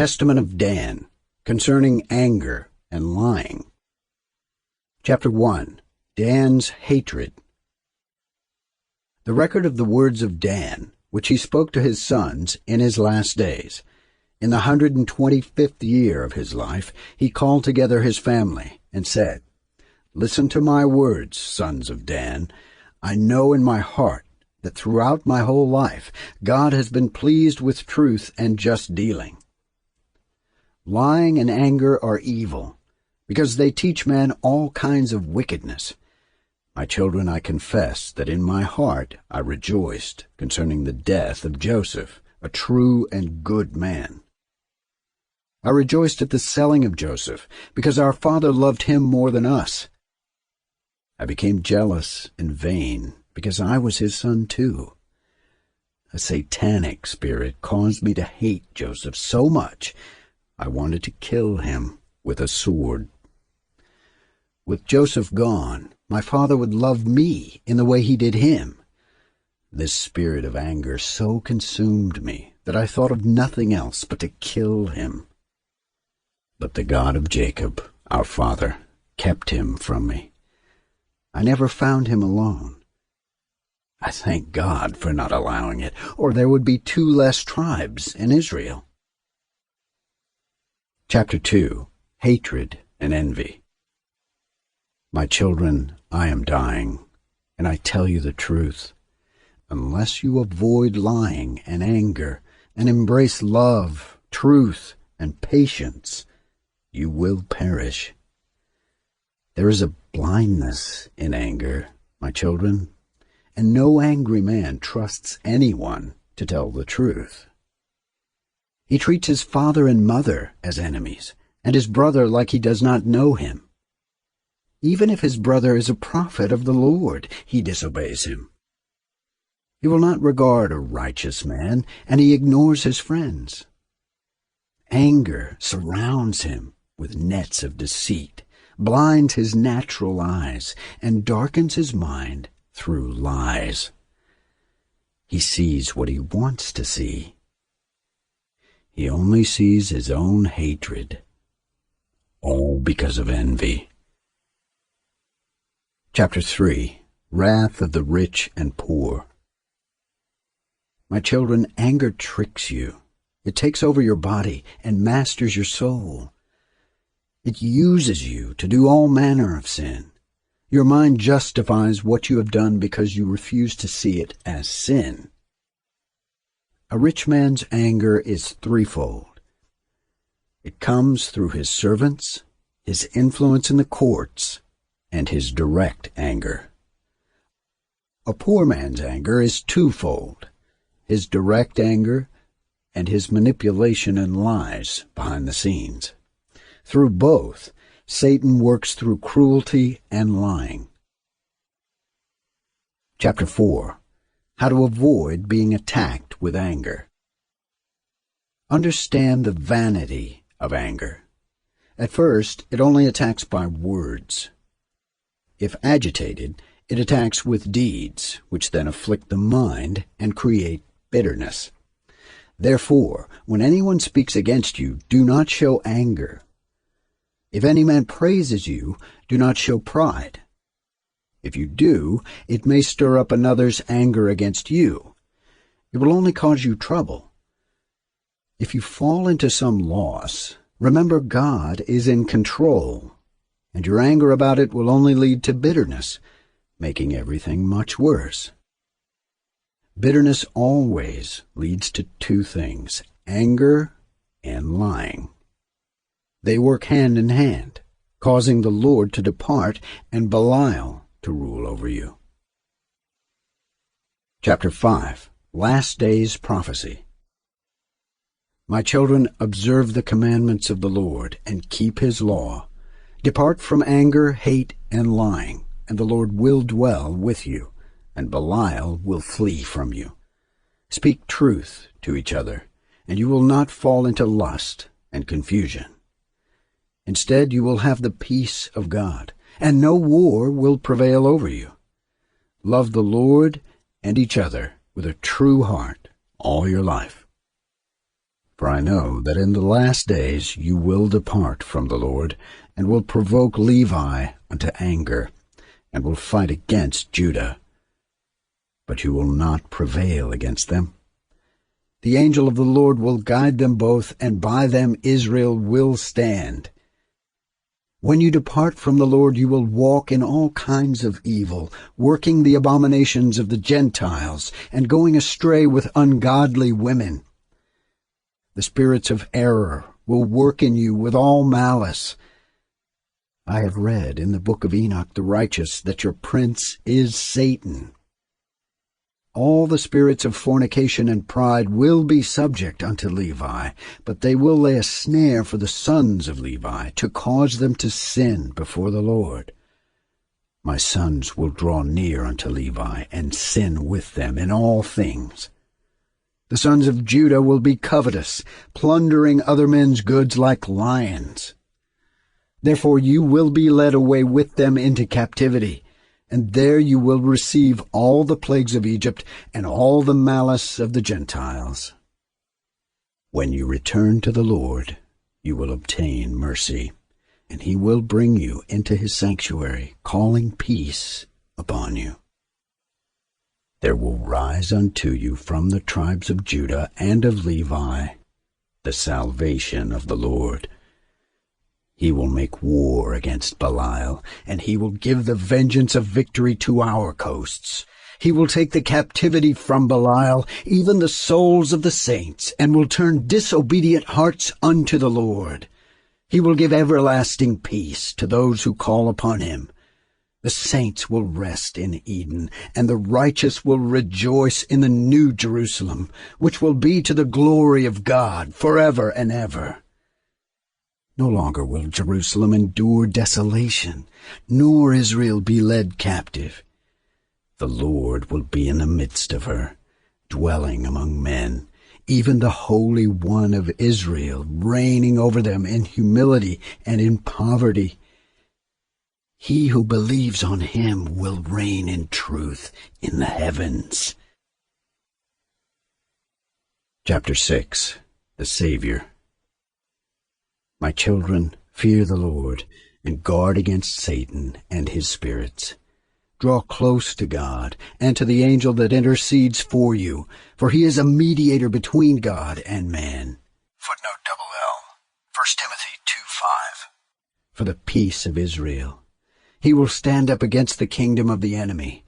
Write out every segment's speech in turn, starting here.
Testament of Dan, concerning anger and lying. Chapter 1. Dan's hatred. The record of the words of Dan, which he spoke to his sons in his last days. In the 125th year of his life, he called together his family and said, "Listen to my words, sons of Dan. I know in my heart that throughout my whole life God has been pleased with truth and just dealing. Lying and anger are evil, because they teach man all kinds of wickedness. My children, I confess that in my heart I rejoiced concerning the death of Joseph, a true and good man. I rejoiced at the selling of Joseph, because our father loved him more than us. I became jealous and vain, because I was his son too. A satanic spirit caused me to hate Joseph so much I wanted to kill him with a sword. With Joseph gone, my father would love me in the way he did him. This spirit of anger so consumed me that I thought of nothing else but to kill him. But the God of Jacob, our father, kept him from me. I never found him alone. I thank God for not allowing it, or there would be 2 less tribes in Israel." Chapter 2. Hatred and Envy. My children, I am dying, and I tell you the truth. Unless you avoid lying and anger and embrace love, truth, and patience, you will perish. There is a blindness in anger, my children, and no angry man trusts anyone to tell the truth. He treats his father and mother as enemies, and his brother like he does not know him. Even if his brother is a prophet of the Lord, he disobeys him. He will not regard a righteous man, and he ignores his friends. Anger surrounds him with nets of deceit, blinds his natural eyes, and darkens his mind through lies. He sees what he wants to see. He only sees his own hatred, all because of envy. Chapter 3. Wrath of the rich and poor. My children, anger tricks you. It takes over your body and masters your soul. It uses you to do all manner of sin. Your mind justifies what you have done because you refuse to see it as sin. A rich man's anger is threefold. It comes through his servants, his influence in the courts, and his direct anger. A poor man's anger is twofold: his direct anger and his manipulation and lies behind the scenes. Through both, Satan works through cruelty and lying. Chapter 4. How to avoid being attacked with anger. Understand the vanity of anger. At first, it only attacks by words. If agitated, it attacks with deeds, which then afflict the mind and create bitterness. Therefore, when anyone speaks against you, do not show anger. If any man praises you, do not show pride. If you do, it may stir up another's anger against you. It will only cause you trouble. If you fall into some loss, remember God is in control, and your anger about it will only lead to bitterness, making everything much worse. Bitterness always leads to 2 things: anger and lying. They work hand in hand, causing the Lord to depart and Belial to rule over you. Chapter 5. Last Days Prophecy. My children, observe the commandments of the Lord and keep his law. Depart from anger, hate, and lying, and the Lord will dwell with you, and Belial will flee from you. Speak truth to each other, and you will not fall into lust and confusion. Instead, you will have the peace of God, and no war will prevail over you. Love the Lord and each other with a true heart all your life. For I know that in the last days you will depart from the Lord, and will provoke Levi unto anger, and will fight against Judah. But you will not prevail against them. The angel of the Lord will guide them both, and by them Israel will stand. When you depart from the Lord, you will walk in all kinds of evil, working the abominations of the Gentiles, and going astray with ungodly women. The spirits of error will work in you with all malice. I have read in the book of Enoch the righteous that your prince is Satan. All the spirits of fornication and pride will be subject unto Levi, but they will lay a snare for the sons of Levi, to cause them to sin before the Lord. My sons will draw near unto Levi, and sin with them in all things. The sons of Judah will be covetous, plundering other men's goods like lions. Therefore you will be led away with them into captivity, and there you will receive all the plagues of Egypt and all the malice of the Gentiles. When you return to the Lord, you will obtain mercy, and he will bring you into his sanctuary, calling peace upon you. There will rise unto you from the tribes of Judah and of Levi the salvation of the Lord. He will make war against Belial, and he will give the vengeance of victory to our coasts. He will take the captivity from Belial, even the souls of the saints, and will turn disobedient hearts unto the Lord. He will give everlasting peace to those who call upon him. The saints will rest in Eden, and the righteous will rejoice in the new Jerusalem, which will be to the glory of God forever and ever. No longer will Jerusalem endure desolation, nor Israel be led captive. The Lord will be in the midst of her, dwelling among men, even the Holy One of Israel, reigning over them in humility and in poverty. He who believes on him will reign in truth in the heavens. Chapter 6. The Savior. My children, fear the Lord, and guard against Satan and his spirits. Draw close to God, and to the angel that intercedes for you, for he is a mediator between God and man. Footnote LL, 1 Timothy 2:5. For the peace of Israel. He will stand up against the kingdom of the enemy.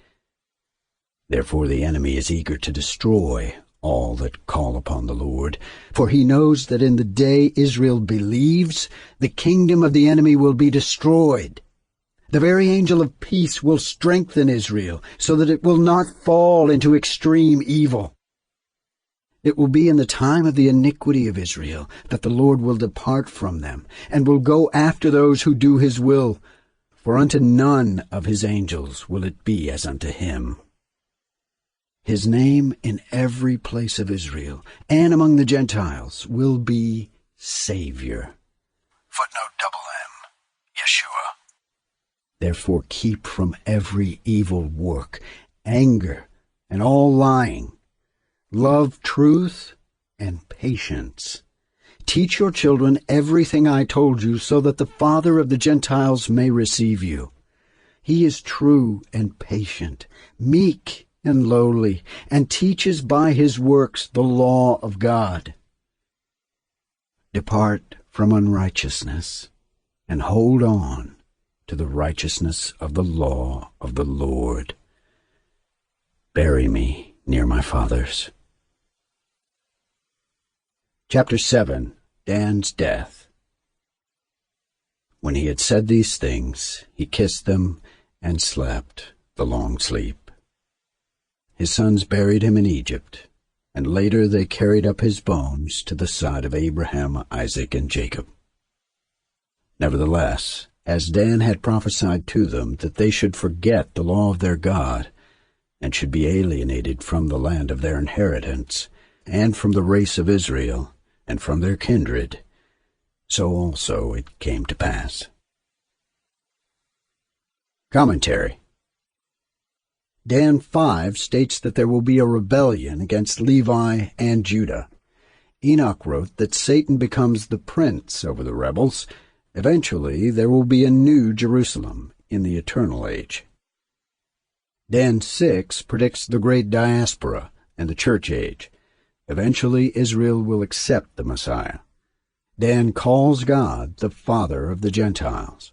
Therefore the enemy is eager to destroy all that call upon the Lord, for he knows that in the day Israel believes, the kingdom of the enemy will be destroyed. The very angel of peace will strengthen Israel, so that it will not fall into extreme evil. It will be in the time of the iniquity of Israel that the Lord will depart from them, and will go after those who do his will, for unto none of his angels will it be as unto him. His name in every place of Israel and among the Gentiles will be Savior. Footnote M, Yeshua. Therefore keep from every evil work, anger, and all lying. Love truth and patience. Teach your children everything I told you, so that the Father of the Gentiles may receive you. He is true and patient, meek and lowly, and teaches by his works the law of God. Depart from unrighteousness, and hold on to the righteousness of the law of the Lord. Bury me near my fathers. Chapter 7. Dan's Death. When he had said these things, he kissed them and slept the long sleep. His sons buried him in Egypt, and later they carried up his bones to the side of Abraham, Isaac, and Jacob. Nevertheless, as Dan had prophesied to them that they should forget the law of their God, and should be alienated from the land of their inheritance, and from the race of Israel, and from their kindred, so also it came to pass. Commentary. Dan 5 states that there will be a rebellion against Levi and Judah. Enoch wrote that Satan becomes the prince over the rebels. Eventually, there will be a new Jerusalem in the eternal age. Dan 6 predicts the great diaspora and the church age. Eventually, Israel will accept the Messiah. Dan calls God the Father of the Gentiles.